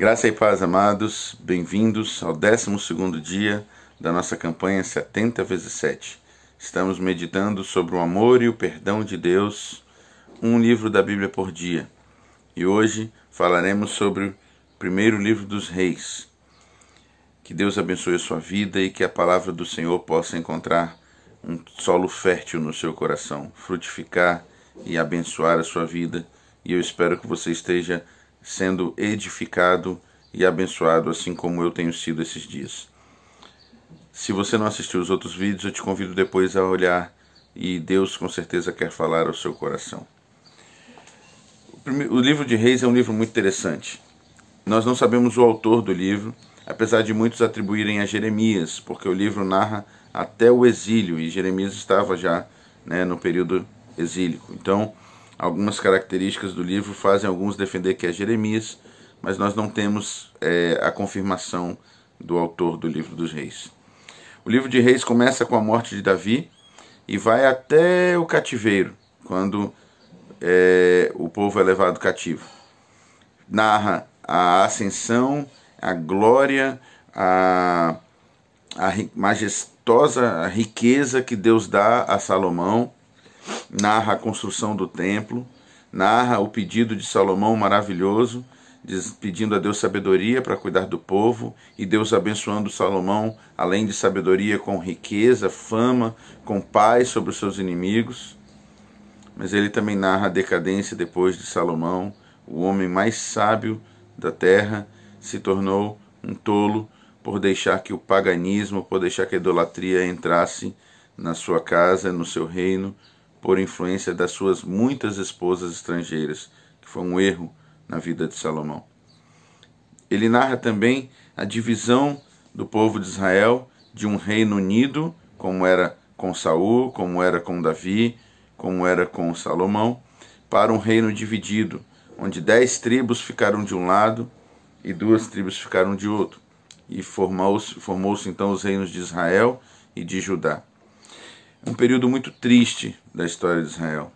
Graça e paz, amados, bem-vindos ao 12º dia da nossa campanha 70 vezes 7. Estamos meditando sobre o amor e o perdão de Deus, um livro da Bíblia por dia. E hoje falaremos sobre o primeiro livro dos Reis. Que Deus abençoe a sua vida e que a palavra do Senhor possa encontrar um solo fértil no seu coração, frutificar e abençoar a sua vida. E eu espero que você esteja sendo edificado e abençoado, assim como eu tenho sido esses dias. Se você não assistiu os outros vídeos, eu te convido depois a olhar, e Deus com certeza quer falar ao seu coração. O livro de Reis é um livro muito interessante. Nós não sabemos o autor do livro, apesar de muitos atribuírem a Jeremias, porque o livro narra até o exílio, e Jeremias estava já no período exílico. Então, algumas características do livro fazem alguns defender que é Jeremias, mas nós não temos a confirmação do autor do livro dos Reis. O livro de Reis começa com a morte de Davi e vai até o cativeiro, quando o povo é levado cativo. Narra a ascensão, a glória, a majestosa riqueza que Deus dá a Salomão. Narra a construção do templo, narra o pedido de Salomão maravilhoso, pedindo a Deus sabedoria para cuidar do povo, e Deus abençoando Salomão, além de sabedoria, com riqueza, fama, com paz sobre os seus inimigos. Mas ele também narra a decadência depois de Salomão. O homem mais sábio da terra se tornou um tolo por deixar que o paganismo, por deixar que a idolatria entrasse na sua casa, no seu reino, por influência das suas muitas esposas estrangeiras, que foi um erro na vida de Salomão. Ele narra também a divisão do povo de Israel de um reino unido, como era com Saul, como era com Davi, como era com Salomão, para um reino dividido, onde 10 tribos ficaram de um lado e 2 tribos ficaram de outro. E formou-se então os reinos de Israel e de Judá. Um período muito triste da história de Israel.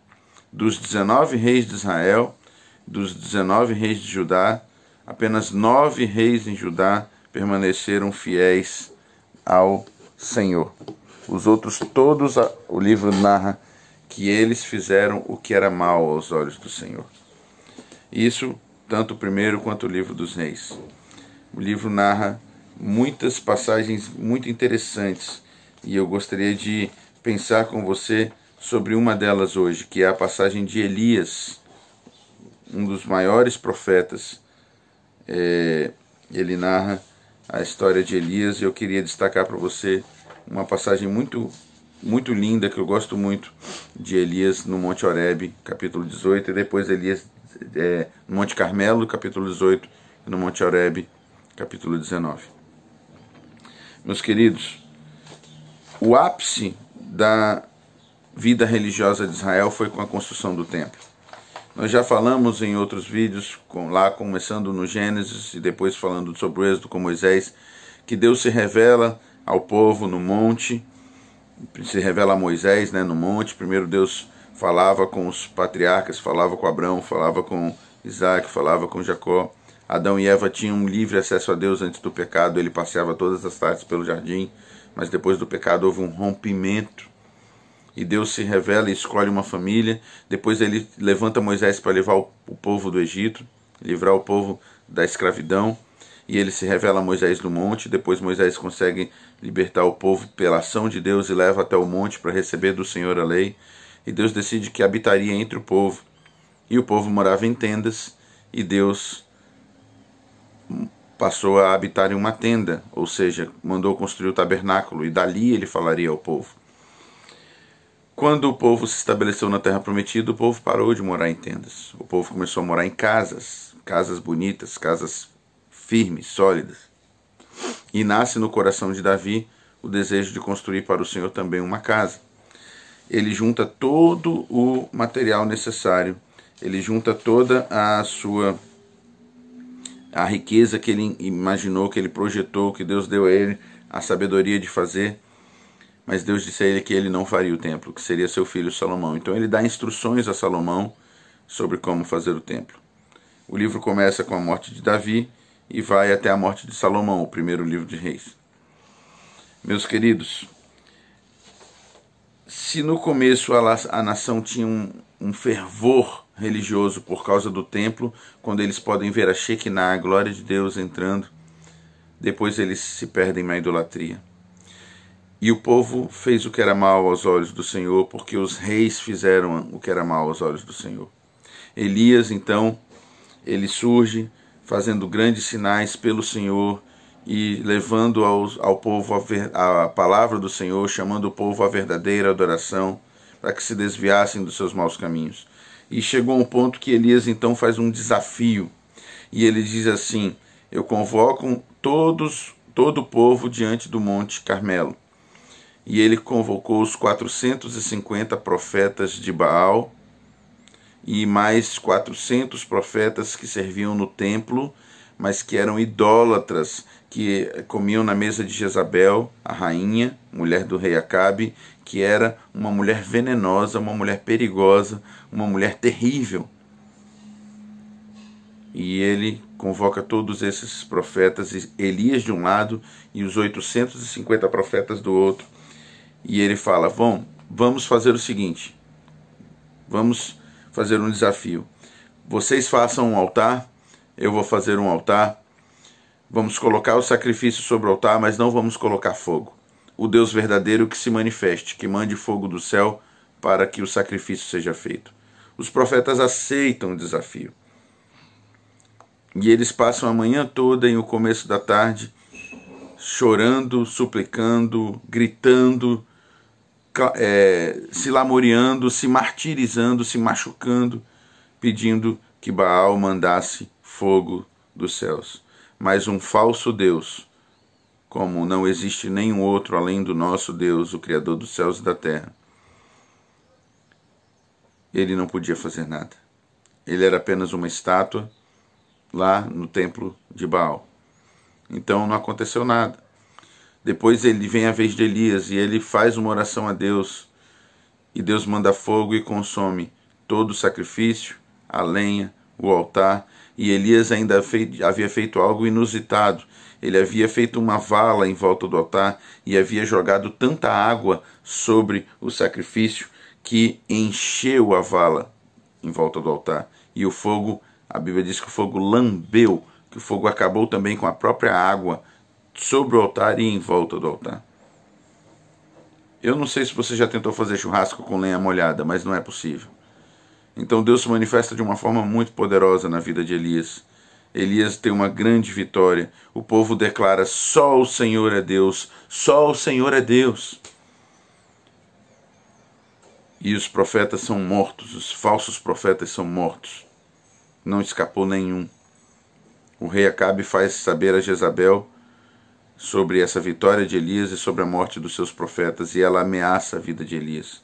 Dos 19 reis de Israel, dos 19 reis de Judá, apenas 9 reis em Judá permaneceram fiéis ao Senhor. Os outros todos, o livro narra que eles fizeram o que era mal aos olhos do Senhor. Isso, tanto o primeiro quanto o livro dos reis. O livro narra muitas passagens muito interessantes, e eu gostaria de pensar com você sobre uma delas hoje, que é a passagem de Elias, um dos maiores profetas. Ele narra a história de Elias, e eu queria destacar para você uma passagem muito linda, que eu gosto muito, de Elias no Monte Horebe, capítulo 18, e depois Elias no Monte Carmelo, capítulo 18, e no Monte Horebe, capítulo 19. Meus queridos, o ápice da vida religiosa de Israel foi com a construção do templo. Nós já falamos em outros vídeos, lá começando no Gênesis e depois falando sobre o Êxodo com Moisés, que Deus se revela ao povo no monte, se revela a Moisés no monte. Primeiro Deus falava com os patriarcas, falava com Abraão, falava com Isaac, falava com Jacó. Adão e Eva tinham um livre acesso a Deus antes do pecado, ele passeava todas as tardes pelo jardim, mas depois do pecado houve um rompimento, e Deus se revela e escolhe uma família. Depois ele levanta Moisés para levar o povo do Egito, livrar o povo da escravidão, e ele se revela a Moisés no monte. Depois Moisés consegue libertar o povo pela ação de Deus e leva até o monte para receber do Senhor a lei, e Deus decide que habitaria entre o povo, e o povo morava em tendas, e Deus passou a habitar em uma tenda, ou seja, mandou construir o tabernáculo, e dali ele falaria ao povo. Quando o povo se estabeleceu na terra prometida, o povo parou de morar em tendas. O povo começou a morar em casas bonitas, casas firmes, sólidas. E nasce no coração de Davi o desejo de construir para o Senhor também uma casa. Ele junta todo o material necessário, ele junta toda a riqueza que ele imaginou, que ele projetou, que Deus deu a ele a sabedoria de fazer, mas Deus disse a ele que ele não faria o templo, que seria seu filho Salomão. Então ele dá instruções a Salomão sobre como fazer o templo. O livro começa com a morte de Davi e vai até a morte de Salomão, o primeiro livro de Reis. Meus queridos, se no começo a nação tinha um fervor religioso por causa do templo, quando eles podem ver a Shekinah, a glória de Deus entrando, depois eles se perdem na idolatria. E o povo fez o que era mal aos olhos do Senhor, porque os reis fizeram o que era mal aos olhos do Senhor. Elias, então, ele surge fazendo grandes sinais pelo Senhor e levando ao povo a palavra do Senhor, chamando o povo à verdadeira adoração, para que se desviassem dos seus maus caminhos. E chegou um ponto que Elias então faz um desafio, e ele diz assim: eu convoco todo o povo diante do Monte Carmelo. E ele convocou os 450 profetas de Baal e mais 400 profetas que serviam no templo, mas que eram idólatras, que comiam na mesa de Jezabel, a rainha, mulher do rei Acabe, que era uma mulher venenosa, uma mulher perigosa, uma mulher terrível. E ele convoca todos esses profetas, Elias de um lado e os 850 profetas do outro, e ele fala: vamos fazer o seguinte, vamos fazer um desafio. Vocês façam um altar, eu vou fazer um altar, vamos colocar o sacrifício sobre o altar, mas não vamos colocar fogo. O Deus verdadeiro que se manifeste, que mande fogo do céu para que o sacrifício seja feito. Os profetas aceitam o desafio. E eles passam a manhã toda e o começo da tarde chorando, suplicando, gritando, se lamuriando, se martirizando, se machucando, pedindo que Baal mandasse fogo dos céus. Mas um falso Deus, como não existe nenhum outro além do nosso Deus, o Criador dos céus e da terra, ele não podia fazer nada. Ele era apenas uma estátua lá no templo de Baal. Então não aconteceu nada. Depois ele vem a vez de Elias e ele faz uma oração a Deus, e Deus manda fogo e consome todo o sacrifício, a lenha, o altar. E Elias ainda havia feito algo inusitado. Ele havia feito uma vala em volta do altar e havia jogado tanta água sobre o sacrifício que encheu a vala em volta do altar. E o fogo, a Bíblia diz que o fogo lambeu, que o fogo acabou também com a própria água sobre o altar e em volta do altar. Eu não sei se você já tentou fazer churrasco com lenha molhada, mas não é possível. Então Deus se manifesta de uma forma muito poderosa na vida de Elias. Elias tem uma grande vitória. O povo declara: só o Senhor é Deus, só o Senhor é Deus. E os profetas são mortos, os falsos profetas são mortos. Não escapou nenhum. O rei Acabe faz saber a Jezabel sobre essa vitória de Elias e sobre a morte dos seus profetas, e ela ameaça a vida de Elias.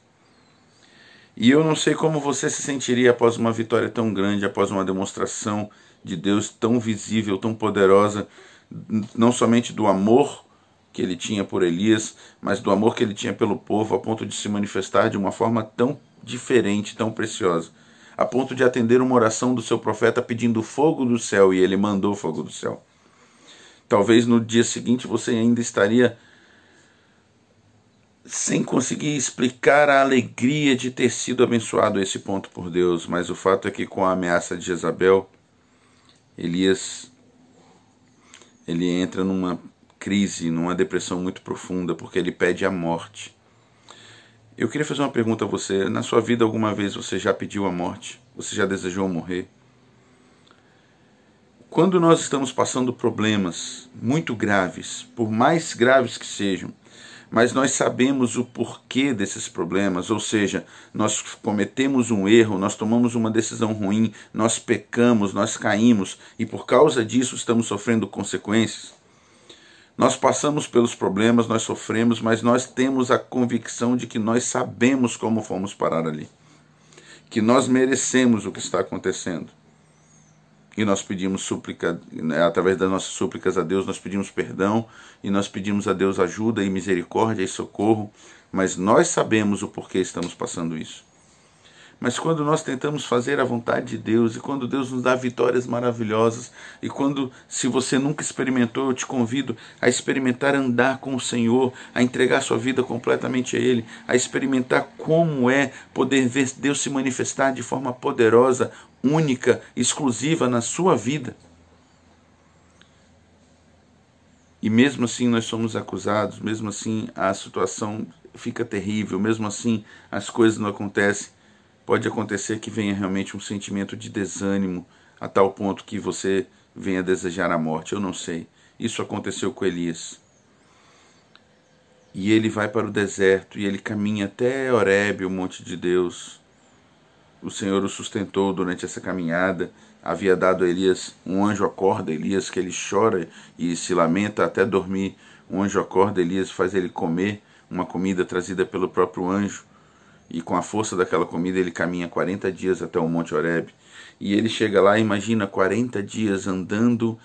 E eu não sei como você se sentiria após uma vitória tão grande, após uma demonstração de Deus tão visível, tão poderosa, não somente do amor que ele tinha por Elias, mas do amor que ele tinha pelo povo, a ponto de se manifestar de uma forma tão diferente, tão preciosa, a ponto de atender uma oração do seu profeta pedindo fogo do céu, e ele mandou fogo do céu. Talvez no dia seguinte você ainda estaria sem conseguir explicar a alegria de ter sido abençoado a esse ponto por Deus, mas o fato é que com a ameaça de Jezabel, Elias ele entra numa crise, numa depressão muito profunda, porque ele pede a morte. Eu queria fazer uma pergunta a você: na sua vida alguma vez você já pediu a morte? Você já desejou morrer? Quando nós estamos passando problemas muito graves, por mais graves que sejam, mas nós sabemos o porquê desses problemas, ou seja, nós cometemos um erro, nós tomamos uma decisão ruim, nós pecamos, nós caímos, e por causa disso estamos sofrendo consequências. Nós passamos pelos problemas, nós sofremos, mas nós temos a convicção de que nós sabemos como fomos parar ali, que nós merecemos o que está acontecendo. E nós pedimos súplica, através das nossas súplicas a Deus, nós pedimos perdão, e nós pedimos a Deus ajuda e misericórdia e socorro, mas nós sabemos o porquê estamos passando isso. Mas quando nós tentamos fazer a vontade de Deus, e quando Deus nos dá vitórias maravilhosas, e quando, se você nunca experimentou, eu te convido a experimentar andar com o Senhor, a entregar sua vida completamente a Ele, a experimentar como é poder ver Deus se manifestar de forma poderosa, única, exclusiva na sua vida. E mesmo assim nós somos acusados, mesmo assim a situação fica terrível, mesmo assim as coisas não acontecem. Pode acontecer que venha realmente um sentimento de desânimo, a tal ponto que você venha desejar a morte, eu não sei. Isso aconteceu com Elias. E ele vai para o deserto, e ele caminha até Horebe, o monte de Deus. O Senhor o sustentou durante essa caminhada, havia dado a Elias, um anjo acorda Elias, que ele chora e se lamenta até dormir. Um anjo acorda Elias, faz ele comer uma comida trazida pelo próprio anjo, e com a força daquela comida ele caminha 40 dias até o Monte Horebe. E ele chega lá, imagina, 40 dias andando,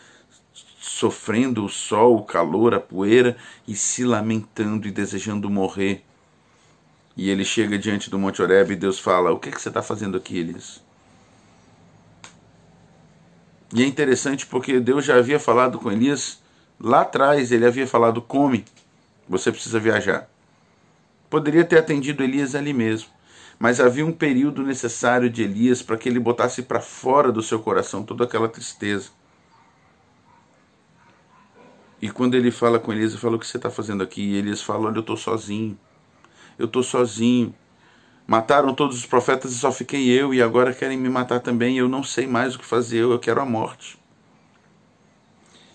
sofrendo o sol, o calor, a poeira, e se lamentando e desejando morrer. E ele chega diante do Monte Horebe e Deus fala: o que você está fazendo aqui, Elias? E é interessante porque Deus já havia falado com Elias lá atrás, ele havia falado: come, você precisa viajar. Poderia ter atendido Elias ali mesmo, mas havia um período necessário de Elias para que ele botasse para fora do seu coração toda aquela tristeza. E quando ele fala com Elias, ele fala: o que você está fazendo aqui? E Elias fala: olha, eu estou sozinho, eu estou sozinho. Mataram todos os profetas e só fiquei eu, e agora querem me matar também, eu não sei mais o que fazer, eu quero a morte.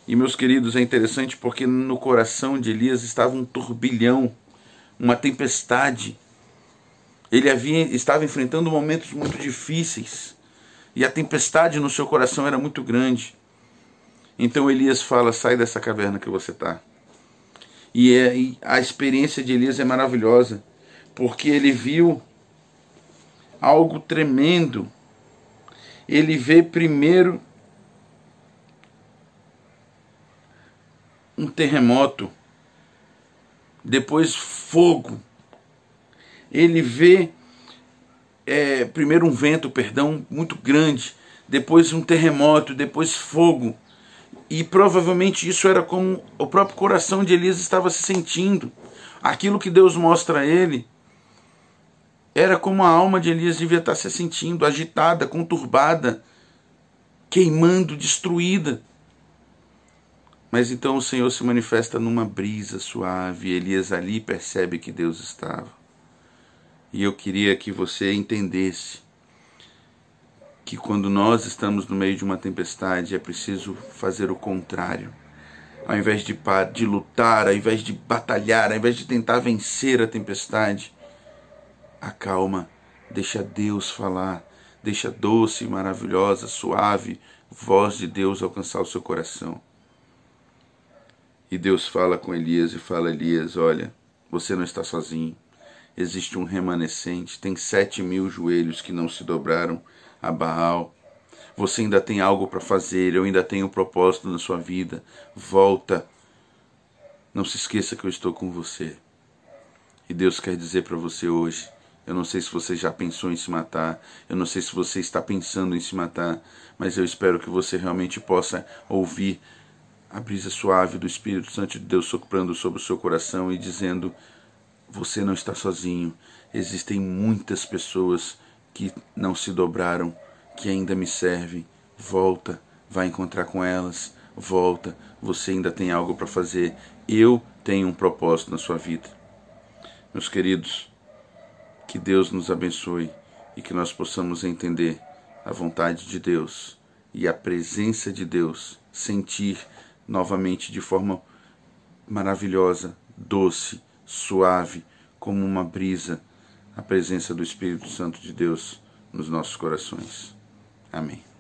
E meus queridos, é interessante porque no coração de Elias estava um turbilhão, uma tempestade. Ele estava enfrentando momentos muito difíceis, e a tempestade no seu coração era muito grande. Então Elias fala: sai dessa caverna que você está. E a experiência de Elias é maravilhosa, porque ele viu algo tremendo. Ele vê primeiro um terremoto, depois fogo. Ele vê primeiro um vento, muito grande, depois um terremoto, depois fogo. E provavelmente isso era como o próprio coração de Elias estava se sentindo. Aquilo que Deus mostra a ele era como a alma de Elias devia estar se sentindo, agitada, conturbada, queimando, destruída. Mas então o Senhor se manifesta numa brisa suave, e Elias ali percebe que Deus estava. E eu queria que você entendesse que quando nós estamos no meio de uma tempestade é preciso fazer o contrário. Ao invés de lutar, ao invés de batalhar, ao invés de tentar vencer a tempestade, acalma, deixa Deus falar, deixa a doce, maravilhosa, suave voz de Deus alcançar o seu coração. E Deus fala com Elias e fala: Elias, olha, você não está sozinho. Existe um remanescente, tem 7.000 joelhos que não se dobraram a Baal. Você ainda tem algo para fazer, eu ainda tenho um propósito na sua vida. Volta. Não se esqueça que eu estou com você. E Deus quer dizer para você hoje: eu não sei se você já pensou em se matar, eu não sei se você está pensando em se matar, mas eu espero que você realmente possa ouvir a brisa suave do Espírito Santo de Deus soprando sobre o seu coração e dizendo: você não está sozinho. Existem muitas pessoas que não se dobraram, que ainda me servem. Volta, vai encontrar com elas. Volta, você ainda tem algo para fazer. Eu tenho um propósito na sua vida. Meus queridos, que Deus nos abençoe e que nós possamos entender a vontade de Deus e a presença de Deus, sentir novamente de forma maravilhosa, doce, suave, como uma brisa, a presença do Espírito Santo de Deus nos nossos corações. Amém.